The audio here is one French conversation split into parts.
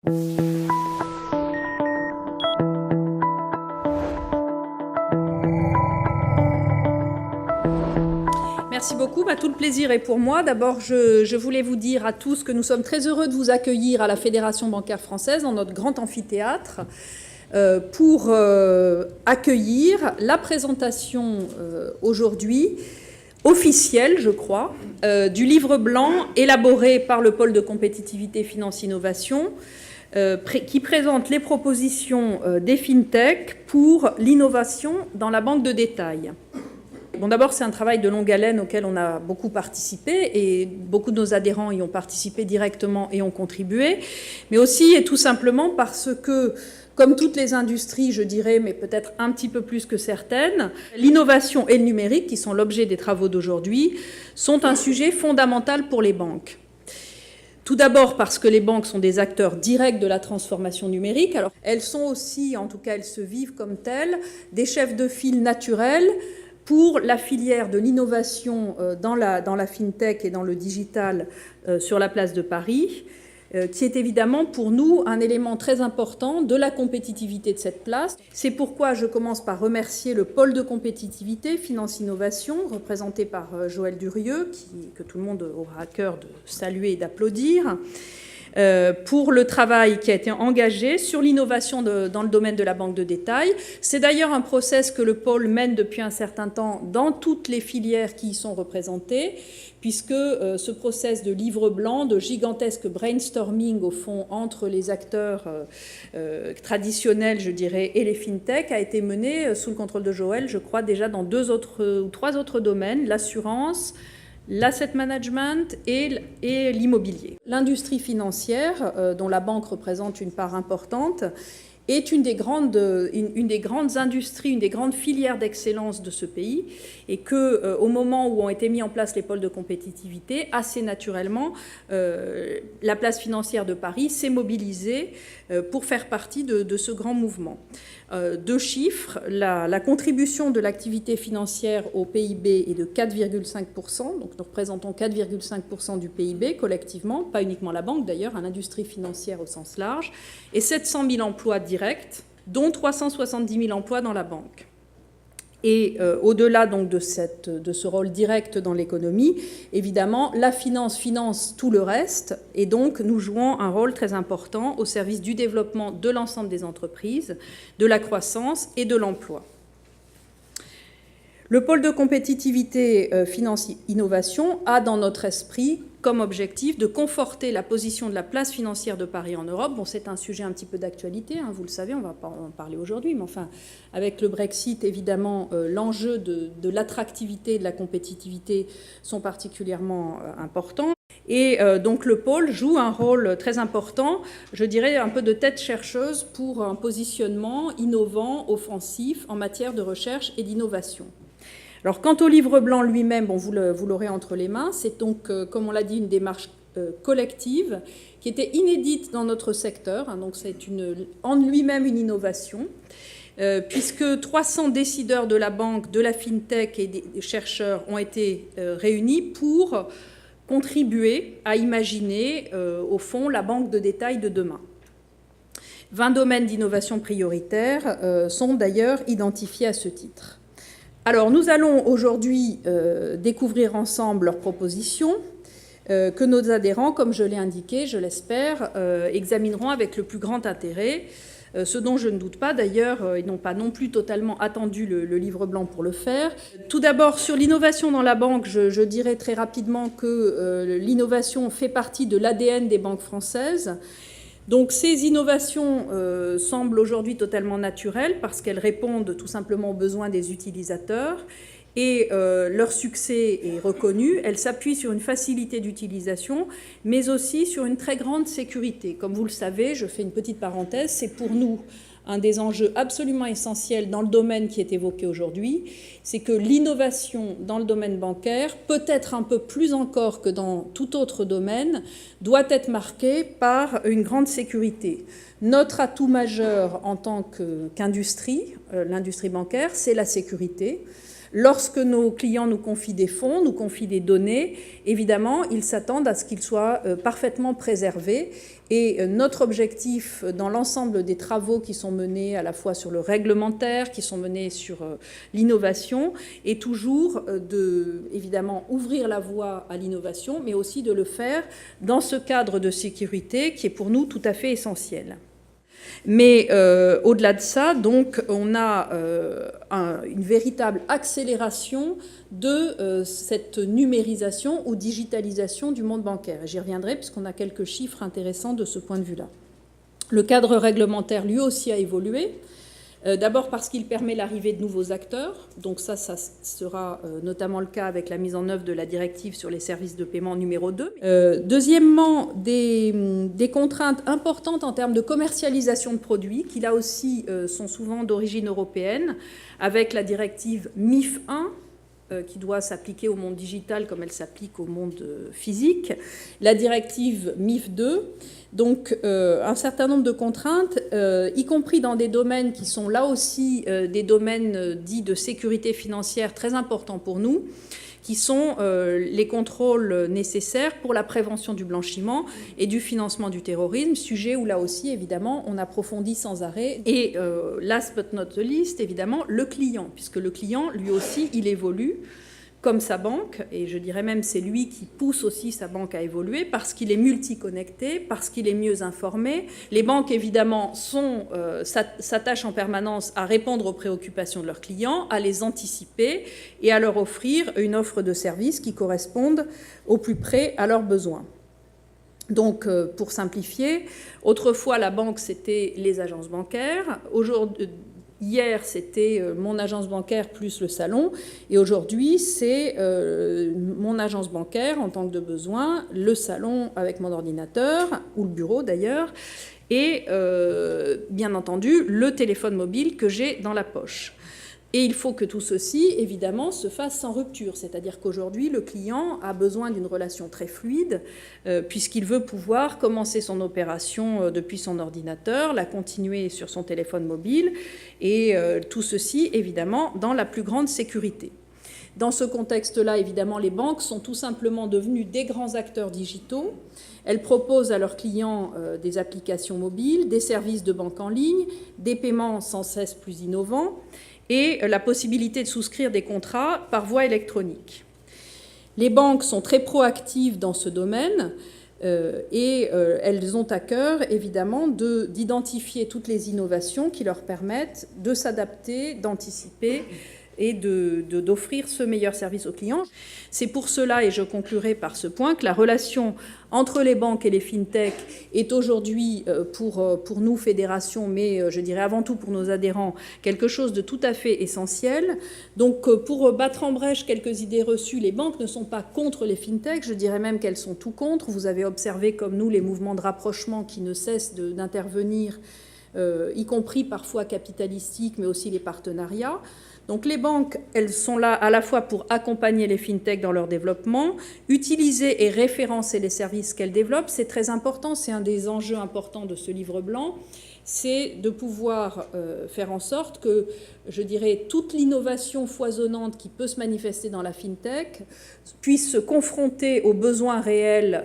Merci beaucoup. Tout le plaisir est pour moi. D'abord, je voulais vous dire à tous que nous sommes très heureux de vous accueillir à la Fédération bancaire française dans notre grand amphithéâtre pour accueillir la présentation aujourd'hui officielle, je crois, du livre blanc élaboré par le pôle de compétitivité finance innovation qui présente les propositions des fintech pour l'innovation dans la banque de détail. Bon, d'abord, c'est un travail de longue haleine auquel on a beaucoup participé et beaucoup de nos adhérents y ont participé directement et ont contribué, mais aussi et tout simplement parce que, comme toutes les industries, je dirais, mais peut-être un petit peu plus que certaines, l'innovation et le numérique, qui sont l'objet des travaux d'aujourd'hui, sont un sujet fondamental pour les banques. Tout d'abord parce que les banques sont des acteurs directs de la transformation numérique. Alors, elles sont aussi, en tout cas, elles se vivent comme telles, des chefs de file naturels pour la filière de l'innovation dans la fintech et dans le digital sur la place de Paris, qui est évidemment pour nous un élément très important de la compétitivité de cette place. C'est pourquoi je commence par remercier le pôle de compétitivité Finance Innovation, représenté par Joël Durieux, que tout le monde aura à cœur de saluer et d'applaudir, pour le travail qui a été engagé sur l'innovation dans le domaine de la banque de détail. C'est d'ailleurs un process que le pôle mène depuis un certain temps dans toutes les filières qui y sont représentées, puisque ce process de livre blanc, de gigantesque brainstorming au fond entre les acteurs traditionnels, je dirais, et les fintech, a été mené sous le contrôle de Joël, je crois déjà dans 2 ou 3 autres domaines, l'assurance, l'asset management et l'immobilier. L'industrie financière, dont la banque représente une part importante, est une des grandes industries, une des grandes filières d'excellence de ce pays, et qu'au moment où ont été mis en place les pôles de compétitivité, assez naturellement, la place financière de Paris s'est mobilisée pour faire partie de ce grand mouvement. 2 chiffres, la contribution de l'activité financière au PIB est de 4,5%, donc nous représentons 4,5% du PIB collectivement, pas uniquement la banque d'ailleurs, l'industrie financière au sens large, et 700 000 emplois directs, dont 370 000 emplois dans la banque. Et au-delà donc de ce rôle direct dans l'économie, évidemment, la finance tout le reste, et donc nous jouons un rôle très important au service du développement de l'ensemble des entreprises, de la croissance et de l'emploi. Le pôle de compétitivité finance innovation a dans notre esprit comme objectif de conforter la position de la place financière de Paris en Europe. Bon, c'est un sujet un petit peu d'actualité, vous le savez, on ne va pas en parler aujourd'hui, mais enfin, avec le Brexit, évidemment, l'enjeu de l'attractivité et de la compétitivité sont particulièrement importants. Et donc le pôle joue un rôle très important, je dirais un peu de tête chercheuse pour un positionnement innovant, offensif en matière de recherche et d'innovation. Alors, quant au livre blanc lui-même, bon, vous l'aurez entre les mains, c'est donc, comme on l'a dit, une démarche collective qui était inédite dans notre secteur, donc c'est en lui-même une innovation, puisque 300 décideurs de la banque, de la fintech et des chercheurs ont été réunis pour contribuer à imaginer, au fond, la banque de détail de demain. 20 domaines d'innovation prioritaires sont d'ailleurs identifiés à ce titre. Alors, nous allons aujourd'hui découvrir ensemble leurs propositions que nos adhérents, comme je l'ai indiqué, je l'espère, examineront avec le plus grand intérêt, ce dont je ne doute pas. D'ailleurs, ils n'ont pas non plus totalement attendu le livre blanc pour le faire. Tout d'abord, sur l'innovation dans la banque, je dirais très rapidement que l'innovation fait partie de l'ADN des banques françaises. Donc ces innovations semblent aujourd'hui totalement naturelles parce qu'elles répondent tout simplement aux besoins des utilisateurs et leur succès est reconnu. Elles s'appuient sur une facilité d'utilisation mais aussi sur une très grande sécurité. Comme vous le savez, je fais une petite parenthèse, c'est pour nous un des enjeux absolument essentiels dans le domaine qui est évoqué aujourd'hui, c'est que l'innovation dans le domaine bancaire, peut-être un peu plus encore que dans tout autre domaine, doit être marquée par une grande sécurité. Notre atout majeur en tant qu'industrie, l'industrie bancaire, c'est la sécurité. Lorsque nos clients nous confient des fonds, nous confient des données, évidemment, ils s'attendent à ce qu'ils soient parfaitement préservés. Et notre objectif dans l'ensemble des travaux qui sont menés à la fois sur le réglementaire, qui sont menés sur l'innovation, est toujours de, évidemment, ouvrir la voie à l'innovation, mais aussi de le faire dans ce cadre de sécurité qui est pour nous tout à fait essentiel. Mais au-delà de ça, donc, on a une véritable accélération de cette numérisation ou digitalisation du monde bancaire. J'y reviendrai puisqu'on a quelques chiffres intéressants de ce point de vue-là. Le cadre réglementaire, lui aussi, a évolué. D'abord parce qu'il permet l'arrivée de nouveaux acteurs. Donc ça sera notamment le cas avec la mise en œuvre de la directive sur les services de paiement numéro 2. Deuxièmement, des contraintes importantes en termes de commercialisation de produits, qui là aussi sont souvent d'origine européenne, avec la directive MIF 1, qui doit s'appliquer au monde digital comme elle s'applique au monde physique, la directive MIF 2, donc un certain nombre de contraintes, y compris dans des domaines qui sont là aussi des domaines dits de sécurité financière très importants pour nous, qui sont les contrôles nécessaires pour la prévention du blanchiment et du financement du terrorisme, sujet où là aussi, évidemment, on approfondit sans arrêt. Et last but not least, évidemment, le client, puisque le client, lui aussi, il évolue comme sa banque, et je dirais même c'est lui qui pousse aussi sa banque à évoluer parce qu'il est multiconnecté, parce qu'il est mieux informé. Les banques, évidemment, s'attachent en permanence à répondre aux préoccupations de leurs clients, à les anticiper et à leur offrir une offre de services qui corresponde au plus près à leurs besoins. Donc, pour simplifier, autrefois, la banque, c'était les agences bancaires. Aujourd'hui, hier, c'était mon agence bancaire plus le salon. Et aujourd'hui, c'est mon agence bancaire en tant que de besoin, le salon avec mon ordinateur, ou le bureau d'ailleurs, et bien entendu, le téléphone mobile que j'ai dans la poche. Et il faut que tout ceci, évidemment, se fasse sans rupture. C'est-à-dire qu'aujourd'hui, le client a besoin d'une relation très fluide, puisqu'il veut pouvoir commencer son opération depuis son ordinateur, la continuer sur son téléphone mobile, et tout ceci, évidemment, dans la plus grande sécurité. Dans ce contexte-là, évidemment, les banques sont tout simplement devenues des grands acteurs digitaux. Elles proposent à leurs clients des applications mobiles, des services de banque en ligne, des paiements sans cesse plus innovants, et la possibilité de souscrire des contrats par voie électronique. Les banques sont très proactives dans ce domaine et elles ont à cœur, évidemment, d'identifier toutes les innovations qui leur permettent de s'adapter, d'anticiper et d'offrir ce meilleur service aux clients. C'est pour cela, et je conclurai par ce point, que la relation entre les banques et les fintech est aujourd'hui, pour nous, fédération, mais je dirais avant tout pour nos adhérents, quelque chose de tout à fait essentiel. Donc, pour battre en brèche quelques idées reçues, les banques ne sont pas contre les fintech, je dirais même qu'elles sont tout contre. Vous avez observé, comme nous, les mouvements de rapprochement qui ne cessent d'intervenir, y compris parfois capitalistiques, mais aussi les partenariats. Donc les banques, elles sont là à la fois pour accompagner les fintech dans leur développement, utiliser et référencer les services qu'elles développent. C'est très important, c'est un des enjeux importants de ce livre blanc, c'est de pouvoir faire en sorte que, je dirais, toute l'innovation foisonnante qui peut se manifester dans la fintech puisse se confronter aux besoins réels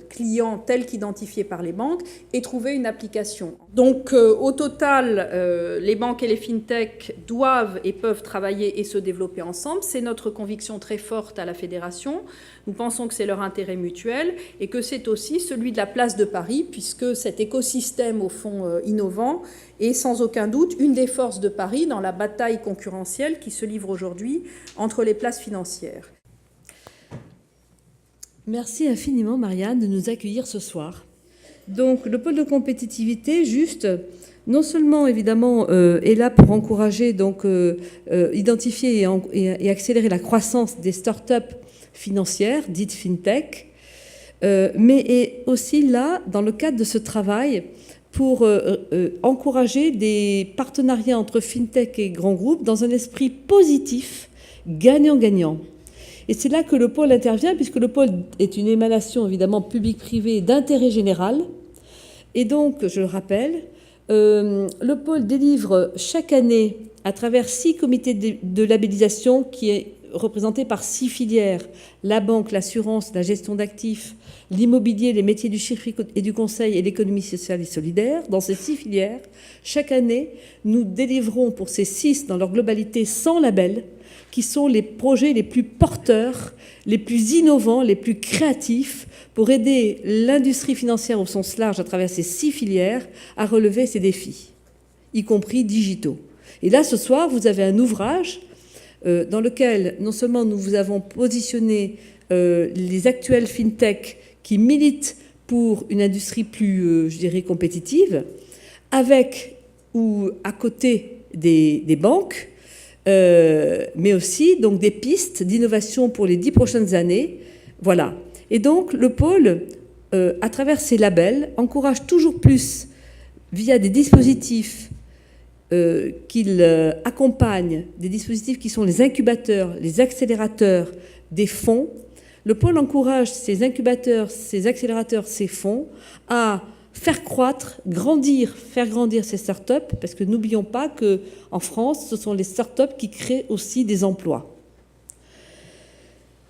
clients tels qu'identifiés par les banques et trouver une application. Donc, au total, les banques et les fintech doivent et peuvent travailler et se développer ensemble. C'est notre conviction très forte à la Fédération. Nous pensons que c'est leur intérêt mutuel et que c'est aussi celui de la place de Paris, puisque cet écosystème, au fond, innovant est sans aucun doute une des forces de Paris dans la bataille concurrentielle qui se livre aujourd'hui entre les places financières. Merci infiniment, Marianne, de nous accueillir ce soir. Donc, le pôle de compétitivité, juste, non seulement, évidemment, est là pour encourager, donc, identifier et accélérer la croissance des start-up financières, dites fintech, mais est aussi là, dans le cadre de ce travail, pour encourager des partenariats entre fintech et grands groupes dans un esprit positif, gagnant-gagnant. Et c'est là que le pôle intervient, puisque le pôle est une émanation, évidemment, publique-privée d'intérêt général. Et donc, je le rappelle, le pôle délivre chaque année, à travers 6 comités de labellisation qui est représenté par 6 filières, la banque, l'assurance, la gestion d'actifs, l'immobilier, les métiers du chiffre et du conseil et l'économie sociale et solidaire. Dans ces 6 filières, chaque année, nous délivrons pour ces 6, dans leur globalité, 100 labels, qui sont les projets les plus porteurs, les plus innovants, les plus créatifs, pour aider l'industrie financière au sens large à travers ces 6 filières à relever ces défis, y compris digitaux. Et là, ce soir, vous avez un ouvrage dans lequel non seulement nous vous avons positionné les actuelles fintech qui militent pour une industrie plus, je dirais, compétitive, avec ou à côté des banques, mais aussi donc des pistes d'innovation pour les 10 prochaines années. Voilà. Et donc le pôle, à travers ces labels, encourage toujours plus, via des dispositifs qu'il accompagne, des dispositifs qui sont les incubateurs, les accélérateurs des fonds. Le pôle encourage ces incubateurs, ces accélérateurs, ces fonds à faire croître, faire grandir ces startups, parce que n'oublions pas qu'en France, ce sont les startups qui créent aussi des emplois.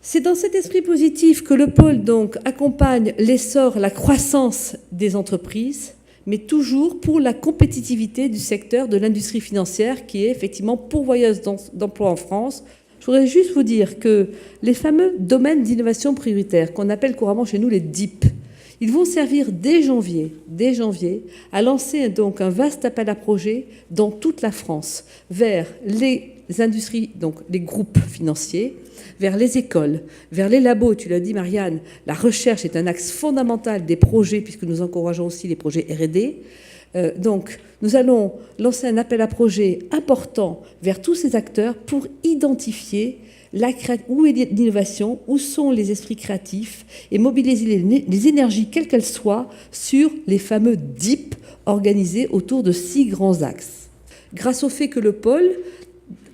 C'est dans cet esprit positif que le pôle donc accompagne l'essor, la croissance des entreprises, mais toujours pour la compétitivité du secteur de l'industrie financière qui est effectivement pourvoyeuse d'emplois en France. Je voudrais juste vous dire que les fameux domaines d'innovation prioritaires, qu'on appelle couramment chez nous les DIP, ils vont servir dès janvier, à lancer donc un vaste appel à projets dans toute la France vers les industries, donc les groupes financiers, vers les écoles, vers les labos. Tu l'as dit, Marianne, la recherche est un axe fondamental des projets, puisque nous encourageons aussi les projets R&D. Donc, nous allons lancer un appel à projets important vers tous ces acteurs pour identifier où est l'innovation, où sont les esprits créatifs, et mobiliser les énergies, quelles qu'elles soient, sur les fameux DIP organisés autour de 6 grands axes. Grâce au fait que le pôle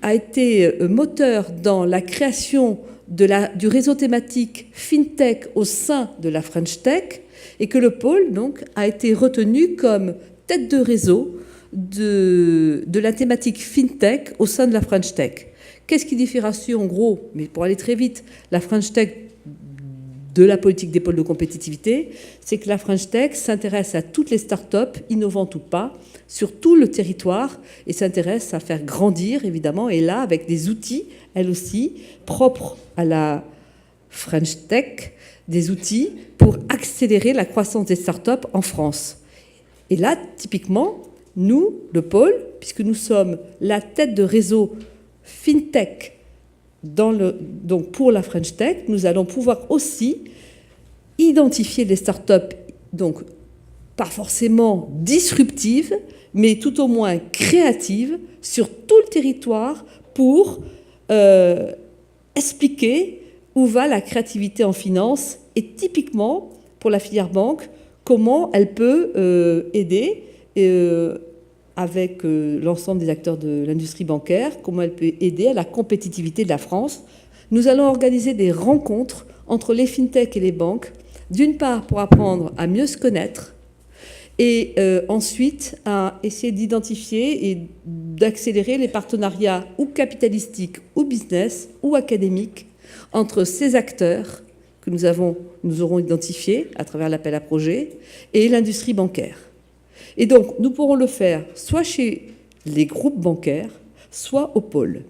a été moteur dans la création du réseau thématique FinTech au sein de la French Tech, et que le pôle donc, a été retenu comme tête de réseau de la thématique FinTech au sein de la French Tech. Qu'est-ce qui différencie en gros, mais pour aller très vite, la French Tech de la politique des pôles de compétitivité? C'est que la French Tech s'intéresse à toutes les startups, innovantes ou pas, sur tout le territoire, et s'intéresse à faire grandir, évidemment, et là, avec des outils, elle aussi, propres à la French Tech, des outils pour accélérer la croissance des startups en France. Et là, typiquement, nous, le pôle, puisque nous sommes la tête de réseau FinTech donc pour la French Tech, nous allons pouvoir aussi identifier des startups, donc pas forcément disruptives, mais tout au moins créatives sur tout le territoire pour expliquer où va la créativité en finance et typiquement pour la filière banque, comment elle peut aider avec l'ensemble des acteurs de l'industrie bancaire, comment elle peut aider à la compétitivité de la France. Nous allons organiser des rencontres entre les fintech et les banques, d'une part pour apprendre à mieux se connaître, et ensuite à essayer d'identifier et d'accélérer les partenariats ou capitalistiques, ou business, ou académiques, entre ces acteurs que nous aurons identifiés à travers l'appel à projets, et l'industrie bancaire. Et donc, nous pourrons le faire soit chez les groupes bancaires, soit au pôle.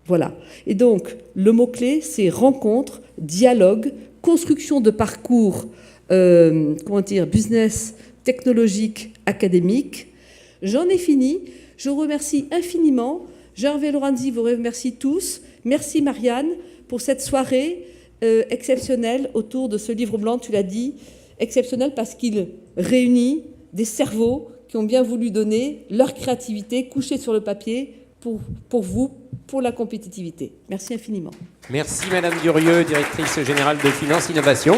Voilà. Et donc, le mot-clé, c'est rencontre, dialogue, construction de parcours, business, technologique, académique. J'en ai fini. Je vous remercie infiniment. Gervais Lorenzi vous remercie tous. Merci Marianne pour cette soirée exceptionnelle autour de ce livre blanc, tu l'as dit, exceptionnel parce qu'il réunit des cerveaux qui ont bien voulu donner leur créativité couchée sur le papier pour vous, pour la compétitivité. Merci infiniment. Merci Madame Durieux, directrice générale de Finance Innovation.